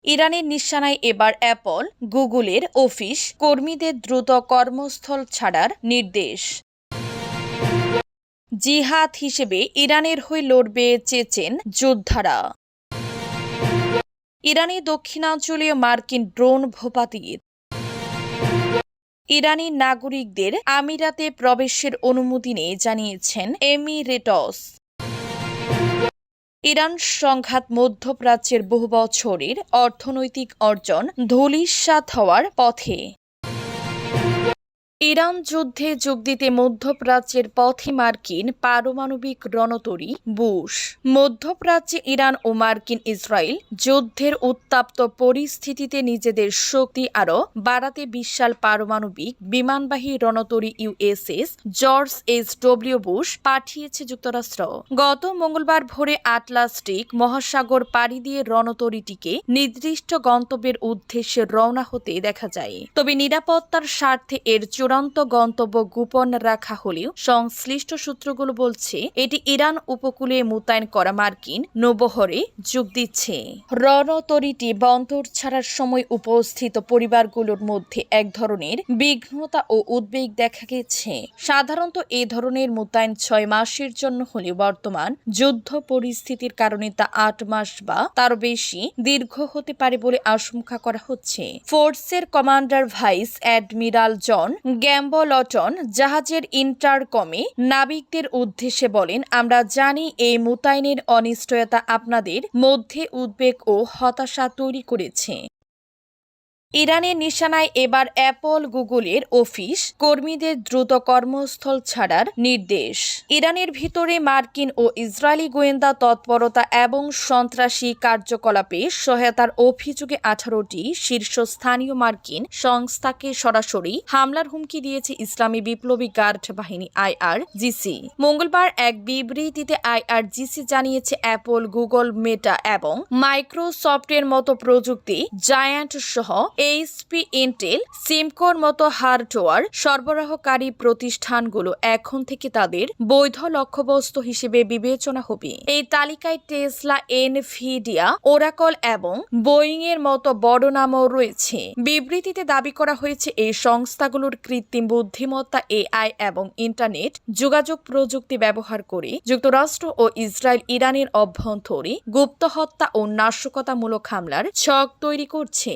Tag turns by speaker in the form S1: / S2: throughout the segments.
S1: ইরানের নিশানায় এবার অ্যাপল, গুগলের অফিস কর্মীদের দ্রুত কর্মস্থল ছাড়ার নির্দেশ। জিহাদ হিসেবে ইরানের হয়ে লড়বে চেচেন যোদ্ধারা। ইরানি দক্ষিণাঞ্চলীয় মার্কিন ড্রোন ভূপাতিত। ইরানি নাগরিকদের আমিরাতে প্রবেশের অনুমতি নিয়ে জানিয়েছেন এমিরেটস। ইরান সংঘাত মধ্যপ্রাচ্যের বহু বছরের অর্থনৈতিক অর্জন ধূলিসাৎ হওয়ার পথে। ইরান যুদ্ধে যোগ দিতে মধ্যপ্রাচ্যের পথে মার্কিন পারমাণবিক রণতরী বুশ। মধ্যপ্রাচ্যে ইরান ও মার্কিন ইসরায়েল যুদ্ধের উত্তপ্ত পরিস্থিতিতে নিজেদের শক্তি আরও বাড়াতে বিশাল পারমাণবিক বিমানবাহী রণতরী ইউএসএস জর্জ ডব্লিউ বুশ পাঠিয়েছে যুক্তরাষ্ট্র। গত মঙ্গলবার ভোরে আটলান্টিক মহাসাগর পাড়ি দিয়ে রণতরীটিকে নির্দিষ্ট গন্তব্যের উদ্দেশ্যে রওনা হতে দেখা যায়। তবে নিরাপত্তার স্বার্থে এর চূড়ান্ত গন্তব্য গোপন রাখা হলেও সংশ্লিষ্ট সূত্রগুলো বলছে এটি ইরান উপকূলে মোতায়েন করা মার্কিন নৌবহরে যোগ দিচ্ছে। রণতরীটি বন্দর ছাড়ার সময় উপস্থিত পরিবারগুলোর মধ্যে এক ধরনের বিঘ্নতা ও উদ্বেগ দেখা গেছে। সাধারণত এই ধরনের মোতায়েন 6 মাসের জন্য হলেও বর্তমান যুদ্ধ পরিস্থিতির কারণে তা 8 মাস বা তারও বেশি দীর্ঘ হতে পারে বলে আশঙ্কা করা হচ্ছে। ফোর্সের কমান্ডার ভাইস অ্যাডমিরাল জন গ্যাম্বলটন জাহাজের ইন্টারকমে নাবিকদের উদ্দেশ্যে বলেন, আমরা জানি এই মোতায়েনের অনিশ্চয়তা আপনাদের মধ্যে উদ্বেগ ও হতাশা তৈরি করেছে। ইরানের নিশানায় এবার অ্যাপল, গুগলের অফিস কর্মীদের দ্রুত কর্মস্থল ছাড়ার নির্দেশ। ইরানের ভিতরে মার্কিন ও ইসরায়েলি গোয়েন্দা তৎপরতা এবং সন্ত্রাসী কার্যকলাপে সহায়তার অভিযোগে 18টি শীর্ষস্থানীয় মার্কিন সংস্থাকে সরাসরি হামলার হুমকি দিয়েছে ইসলামী বিপ্লবী গার্ড বাহিনী IRGC। মঙ্গলবার এক বিবৃতিতে IRGC জানিয়েছে অ্যাপল, গুগল, মেটা এবং মাইক্রোসফটের মতো প্রযুক্তি জায়ান্ট সহ HP, ইন্টেল, সিমকোর মতো হার্ডওয়্যার সরবরাহকারী প্রতিষ্ঠানগুলো এখন থেকে তাদের বৈধ লক্ষ্যবস্তু হিসেবে বিবেচনা হবে। এই তালিকায় টেসলা, এনভিডিয়া, ওরাকল এবং বোয়িং এর মতো বড় নামও রয়েছে। বিবৃতিতে দাবি করা হয়েছে এই সংস্থাগুলোর কৃত্রিম বুদ্ধিমত্তা, AI এবং ইন্টারনেট যোগাযোগ প্রযুক্তি ব্যবহার করে যুক্তরাষ্ট্র ও ইসরায়েল ইরানের অভ্যন্তরে গুপ্ত হত্যা ও নাশকতামূলক হামলার ছক তৈরি করছে।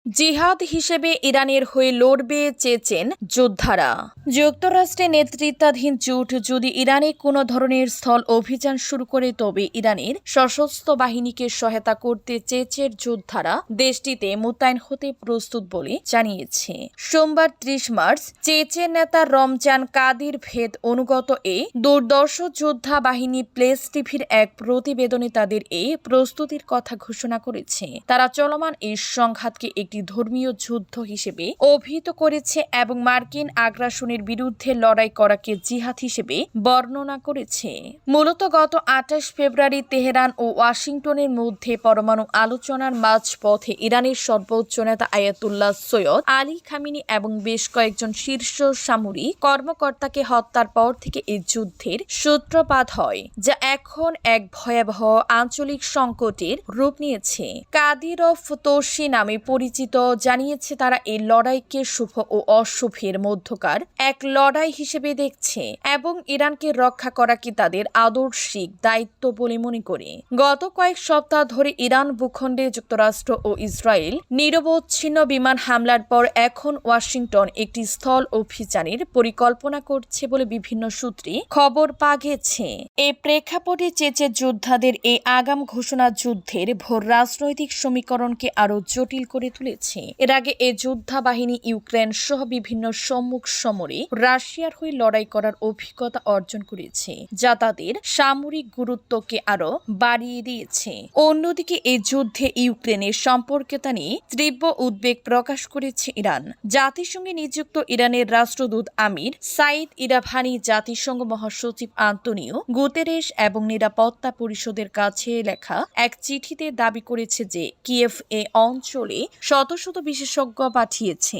S1: জিহাদ হিসেবে ইরানের হয়ে লড়বে চেচেন যোদ্ধারা। যুক্তরাষ্ট্রের নেতৃত্বাধীন জোট যদি ইরানে কোনো ধরনের স্থল অভিযান শুরু করে তবে ইরানের সশস্ত্র বাহিনীকে সহায়তা করতে চেচের যোদ্ধারা দেশটিতে মোতায়েন হতে প্রস্তুত বলে জানিয়েছে। সোমবার 30 মার্চ চেচের নেতা রমজান কাদির ভেদ অনুগত এই দুর্দর্শ যোদ্ধা বাহিনী প্লেস টিভির এক প্রতিবেদনে তাদের এই প্রস্তুতির কথা ঘোষণা করেছে। তারা চলমান এই সংঘাতকে একটি ধর্মীয় যুদ্ধ হিসেবে অভিহিত করেছে এবং মার্কিন আগ্রাসনের বিরুদ্ধে লড়াই করাকে জিহাদ হিসেবে বর্ণনা করেছে। মূলত গত 28 ফেব্রুয়ারি তেহরান ও ওয়াশিংটনের মধ্যে পরমাণু আলোচনার মাঝপথে ইরানের সর্বোচ্চ নেতা আয়াতুল্লাহ সৈয়দ আলী খামেনি এবং বেশ কয়েকজন শীর্ষ সামরিক কর্মকর্তাকে হত্যার পর থেকে এই যুদ্ধের সূত্রপাত হয়, যা এখন এক ভয়াবহ আঞ্চলিক সংকটের রূপ নিয়েছে। কাদিরভ তোর্সি নামে পরিচিত জানিয়েছে তারা এই লড়াইকে শুভ ও অশুভের মধ্যকার এক লড়াই হিসেবে দেখছে এবং ইরানকে রক্ষা করা কি তাদের আদর্শিক দায়িত্ব বলে মনে করে। গত কয়েক সপ্তাহ ধরে ইরান ভূখণ্ডে যুক্তরাষ্ট্র ও ইসরায়েল নিরবচ্ছিন্ন বিমান হামলার পর এখন ওয়াশিংটন একটি স্থল অভিযানের পরিকল্পনা করছে বলে বিভিন্ন সূত্রে খবর পাওয়া গেছে। এই প্রেক্ষাপটে চেচের যোদ্ধাদের এই আগাম ঘোষণা যুদ্ধের ভোর রাজনৈতিক সমীকরণকে আরও জটিল করে তুলেছে। এর আগে এই যোদ্ধা বাহিনী ইউক্রেন সহ বিভিন্ন সম্মুখ সমরে রাশিয়ার হয়ে লড়াই করার অভিজ্ঞতা অর্জন করেছে, যা তাদের সামরিক গুরুত্বকে আরও বাড়িয়ে দিয়েছে। অন্যদিকে এই যুদ্ধে ইউক্রেনের সম্পর্কতা নিয়ে তীব্র উদ্বেগ প্রকাশ করেছে ইরান। জাতিসংঘে নিযুক্ত ইরানের রাষ্ট্রদূত আমির সাইদ ইরাভানি জাতিসংঘ মহাসচিব আন্তোনিও গুতেরেস এবং নিরাপত্তা পরিষদের কাছে লেখা এক চিঠিতে দাবি করেছে যে কিয়েভ এ অঞ্চলে শত শত বিশেষজ্ঞ পাঠিয়েছে।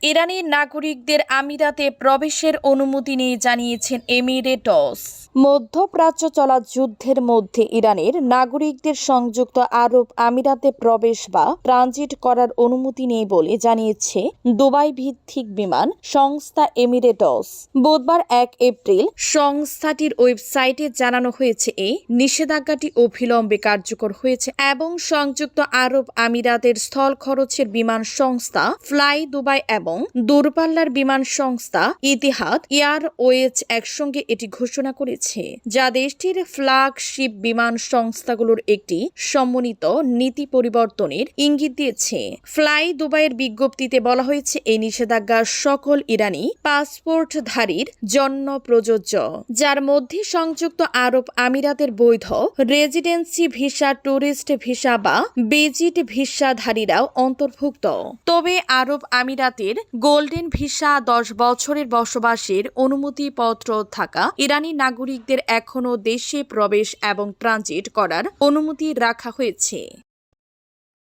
S1: ইরানি নাগরিকদের আমিরাতে প্রবেশের অনুমতি নিয়ে জানিয়েছেন এমিরেটস। মধ্যপ্রাচ্য চলা যুদ্ধের মধ্যে ইরানের নাগরিকদের সংযুক্ত আরব আমিরাতে প্রবেশ বা ট্রানজিট করার অনুমতি নেই বলে জানিয়েছে দুবাই ভিত্তিক বিমান সংস্থা এমিরেটস। বুধবার 1 এপ্রিল সংস্থাটির ওয়েবসাইটে জানানো হয়েছে এই নিষেধাজ্ঞাটি অবিলম্বে কার্যকর হয়েছে এবং সংযুক্ত আরব আমিরাতের স্থল খরচের বিমান সংস্থা ফ্লাই দুবাই এবং দূরপাল্লার বিমান সংস্থা ইতিহাদ এয়ারওয়েজ একসঙ্গে এটি ঘোষণা করেছে, যা দেশটির ফ্ল্যাগশিপ বিমান সংস্থাগুলোর একটি সমন্বিত নীতি পরিবর্তনের ইঙ্গিত দিয়েছে। ফ্লাই দুবাইয়ের বিজ্ঞপ্তিতে বলা হয়েছে এই নিষেধাজ্ঞা সকল ইরানি পাসপোর্টধারীর জন্য প্রযোজ্য, যার মধ্যে সংযুক্ত আরব আমিরাতের বৈধ রেজিডেন্সি ভিসা, ট্যুরিস্ট ভিসা বা ভিজিট ভিসাধারীরাও অন্তর্ভুক্ত। তবে আরব আমিরাতের গোল্ডেন ভিসা 10 বছরের বসবাসের অনুমতিপত্র থাকা ইরানি নাগরিকদের এখনও দেশে প্রবেশ এবং ট্রানজিট করার অনুমতি রাখা হয়েছে।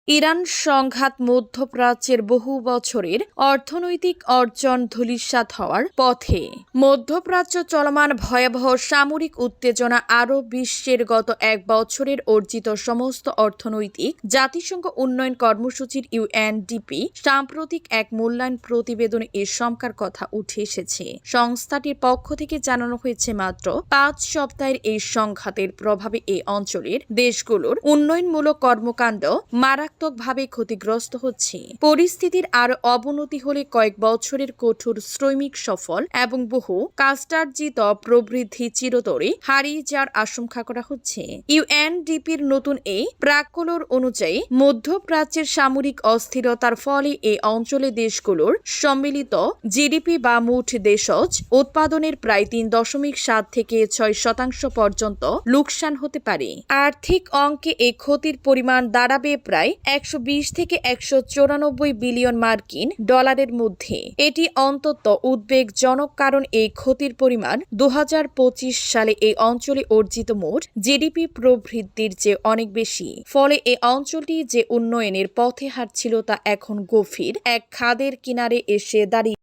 S1: ইরান সংঘাত মধ্যপ্রাচ্যের বহু বছরের অর্থনৈতিক অর্জন ধূলিসাৎ হওয়ার পথে। মধ্যপ্রাচ্য চলমান ভয়াবহ সামরিক উত্তেজনা আরব বিশ্বের গত 1 বছরের অর্জিত সমস্ত অর্থনৈতিক জাতিসংঘ উন্নয়ন কর্মসূচির ইউএনডিপি সাম্প্রতিক এক মূল্যায়ন প্রতিবেদনে এ শঙ্কার কথা উঠে এসেছে। সংস্থাটির পক্ষ থেকে জানানো হয়েছে মাত্র 5 সপ্তাহের এই সংঘাতের প্রভাবে এই অঞ্চলের দেশগুলোর উন্নয়নমূলক কর্মকাণ্ড মারাত্মকভাবে ক্ষতিগ্রস্ত হচ্ছে। পরিস্থিতির আরো অবনতি হলে কয়েক বছরের কঠোর শ্রমিক সফল এবং বহু কাস্টার্জিত প্রবৃদ্ধি চিরতরে হারিয়ে যাওয়ার আশঙ্কা করা হচ্ছে। ইউএনডিপির নতুন এই প্রাক্কলন অনুযায়ী মধ্যপ্রাচ্যের সামরিক অস্থিরতার ফলে এই অঞ্চলে দেশগুলোর সম্মিলিত জিডিপি বা মোট দেশজ উৎপাদনের প্রায় 3.7 থেকে 6% পর্যন্ত লোকসান হতে পারে। আর্থিক অঙ্কে এই ক্ষতির পরিমাণ দাঁড়াবে প্রায় 120 থেকে 194 বিলিয়ন মার্কিন ডলারের মধ্যে। এটি অন্তত উদ্বেগজনক, কারণ এই ক্ষতির পরিমাণ 2025 সালে এই অঞ্চলে অর্জিত মোট জিডিপি প্রবৃদ্ধির চেয়ে অনেক বেশি। ফলে এই অঞ্চলটি যে উন্নয়নের পথে হাঁটছিল তা এখন গভীর এক খাদের কিনারে এসে দাঁড়িয়ে।